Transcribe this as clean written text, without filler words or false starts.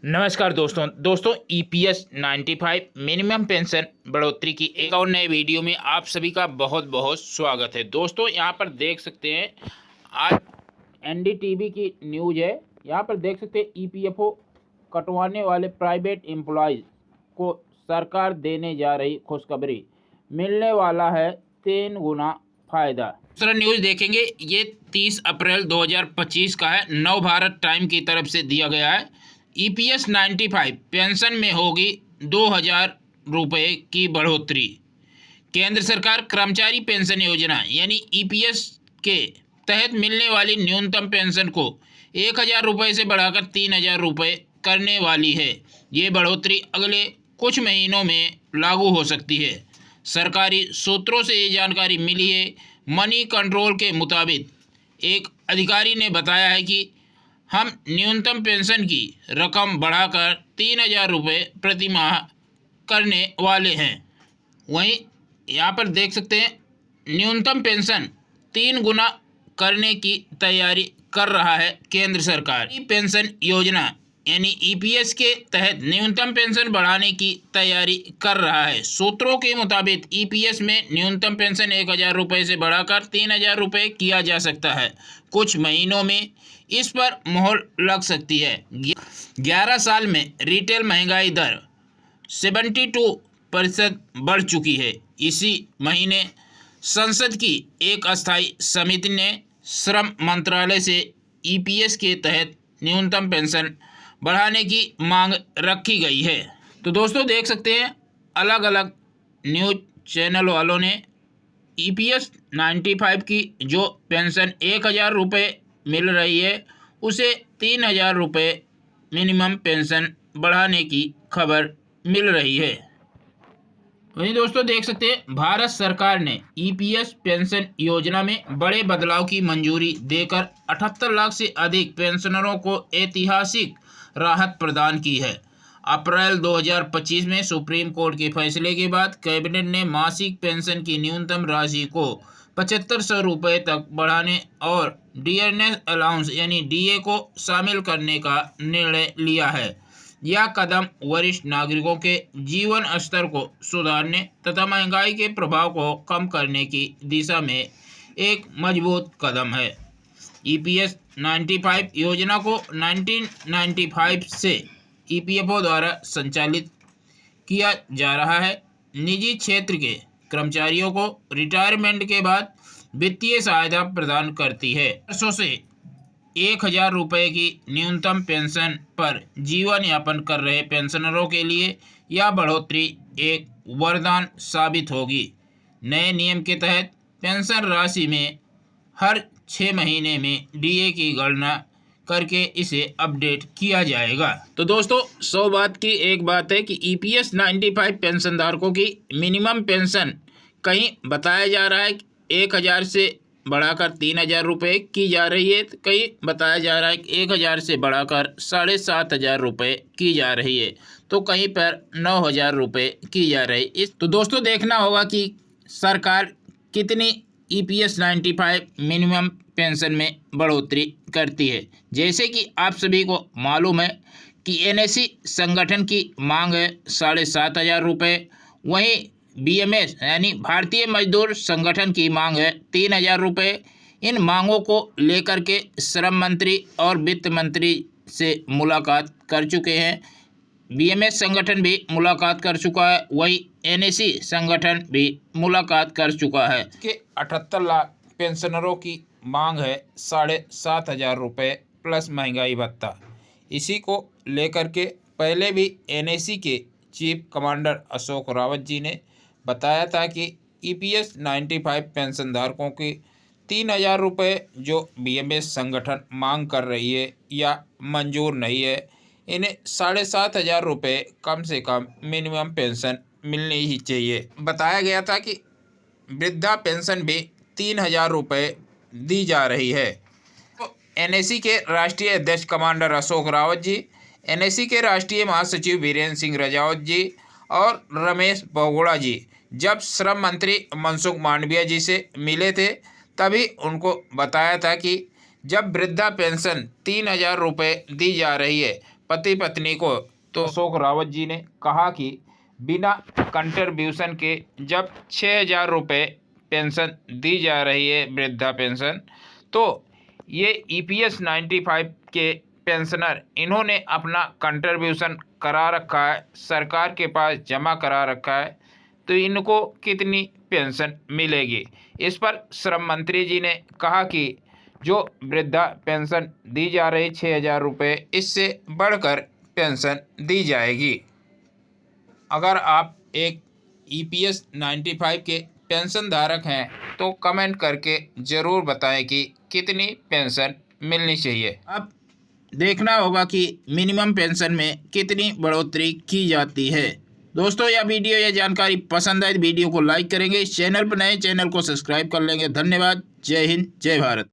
नमस्कार दोस्तों EPS 95 minimum pension बढ़ोतरी की एक और नए वीडियो में आप सभी का बहुत बहुत स्वागत है। दोस्तों यहां पर देख सकते हैं आज एनडीटीवी की न्यूज़ है। यहां पर देख सकते हैं ईपीएफओ कटवाने वाले प्राइवेट एम्प्लॉयज़ को सरकार देने जा रही खुशखबरी, मिलने वाला है 3 गुना फ़ायदा। दूसरा न्यूज़ देखेंगे, ये 30 अप्रैल 2025 का है, नव भारत टाइम की तरफ से दिया गया है। ईपीएस 95 पेंशन में होगी 2000 रुपये की बढ़ोतरी। केंद्र सरकार कर्मचारी पेंशन योजना यानी ईपीएस के तहत मिलने वाली न्यूनतम पेंशन को 1000 रुपये से बढ़ाकर 3000 रुपये करने वाली है। ये बढ़ोतरी अगले कुछ महीनों में लागू हो सकती है। सरकारी सूत्रों से ये जानकारी मिली है। मनी कंट्रोल के मुताबिक एक अधिकारी ने बताया है कि हम न्यूनतम पेंशन की रकम बढ़ाकर 3000 रुपये प्रति माह करने वाले हैं। वहीं यहाँ पर देख सकते हैं न्यूनतम पेंशन 3 गुना करने की तैयारी कर रहा है केंद्र सरकार। पेंशन योजना यानी ईपीएस के तहत न्यूनतम पेंशन बढ़ाने की तैयारी कर रहा है। सूत्रों के मुताबिक ईपीएस में न्यूनतम पेंशन 1000 रुपये से बढ़ाकर 3000 रुपये किया जा सकता है। कुछ महीनों में इस पर मोहर लग सकती है। 11 साल में रिटेल महंगाई दर 72% बढ़ चुकी है। इसी महीने संसद की एक अस्थायी समिति ने श्रम मंत्रालय से ईपीएस के तहत न्यूनतम पेंशन बढ़ाने की मांग रखी गई है। तो दोस्तों देख सकते हैं अलग अलग न्यूज चैनल वालों ने ईपीएस 95 की जो पेंशन 1000 रुपये मिल रही है उसे 3000 रुपये मिनिमम पेंशन बढ़ाने की खबर मिल रही है। वहीं दोस्तों देख सकते हैं भारत सरकार ने ईपीएस पेंशन योजना में बड़े बदलाव की मंजूरी देकर 78 लाख से अधिक पेंशनरों को ऐतिहासिक राहत प्रदान की है। अप्रैल 2025 में सुप्रीम कोर्ट के फैसले के बाद कैबिनेट ने मासिक पेंशन की न्यूनतम राशि को 7500 रुपये तक बढ़ाने और डियरनेस अलाउंस यानी डीए को शामिल करने का निर्णय लिया है। यह कदम वरिष्ठ नागरिकों के जीवन स्तर को सुधारने तथा महंगाई के प्रभाव को कम करने की दिशा में एक मजबूत कदम है। ईपीएस 95 योजना को 1995 से ईपीएफओ द्वारा संचालित किया जा रहा है। निजी क्षेत्र के कर्मचारियों को रिटायरमेंट के बाद वित्तीय सहायता प्रदान करती है। वर्षों से 1000 रुपये की न्यूनतम पेंशन पर जीवन यापन कर रहे पेंशनरों के लिए यह बढ़ोतरी एक वरदान साबित होगी। नए नियम के तहत पेंशन राशि में हर 6 महीने में डीए की गणना करके इसे अपडेट किया जाएगा। तो दोस्तों 100 बात की एक बात है कि ईपीएस 95 पेंशन धारकों की मिनिमम पेंशन कहीं बताया जा रहा है 1000 से बढ़ाकर 3000 रुपये की जा रही है, कहीं बताया जा रहा है कि 1000 से बढ़ाकर 7500 रुपये की जा रही है, तो कहीं पर 9000 रुपये की जा रही है। तो दोस्तों देखना होगा कि सरकार कितनी ईपीएस 95 मिनिमम पेंशन में बढ़ोतरी करती है। जैसे कि आप सभी को मालूम है कि एनएससी संगठन की मांग है 7500 रुपये। वहीं बीएमएस यानी भारतीय मजदूर संगठन की मांग है 3000 रुपये। इन मांगों को लेकर के श्रम मंत्री और वित्त मंत्री से मुलाकात कर चुके हैं। बीएमएस संगठन भी मुलाकात कर चुका है, वही एनएससी संगठन भी मुलाकात कर चुका है। कि 78 लाख पेंशनरों की मांग है 7500 रुपये प्लस महंगाई भत्ता। इसी को लेकर के पहले भी एनएससी के चीफ कमांडर अशोक रावत जी ने बताया था कि ईपीएस 95 पेंशन धारकों की 3000 रुपये जो बीएमएस संगठन मांग कर रही है या मंजूर नहीं है, इन्हें 7500 रुपये कम से कम मिनिमम पेंशन मिलनी ही चाहिए। बताया गया था कि वृद्धा पेंशन भी 3000 रुपये दी जा रही है। तो एनएससी के राष्ट्रीय अध्यक्ष कमांडर अशोक रावत जी, एनएससी के राष्ट्रीय महासचिव वीरेंद्र सिंह राजावत जी और रमेश बहुगुणा जी जब श्रम मंत्री मनसुख मांडविया जी से मिले थे तभी उनको बताया था कि जब वृद्धा पेंशन 3000 रुपये दी जा रही है पति पत्नी को। तो अशोक रावत जी ने कहा कि बिना कंट्रीब्यूशन के जब 6,000 रुपये पेंशन दी जा रही है, वृद्धा पेंशन, तो ये EPS 95 के पेंशनर, इन्होंने अपना कंट्रीब्यूशन करा रखा है, सरकार के पास जमा करा रखा है, तो इनको कितनी पेंशन मिलेगी। इस पर श्रम मंत्री जी ने कहा कि जो वृद्धा पेंशन दी जा रही 6,000 रुपये, इससे बढ़कर पेंशन दी जाएगी। अगर आप एक EPS 95 के पेंशन धारक हैं तो कमेंट करके ज़रूर बताएं कि कितनी पेंशन मिलनी चाहिए। अब देखना होगा कि मिनिमम पेंशन में कितनी बढ़ोतरी की जाती है। दोस्तों, यह वीडियो या जानकारी पसंद आए तो वीडियो को लाइक करेंगे, चैनल पर नए चैनल को सब्सक्राइब कर लेंगे। धन्यवाद। जय हिंद, जय भारत।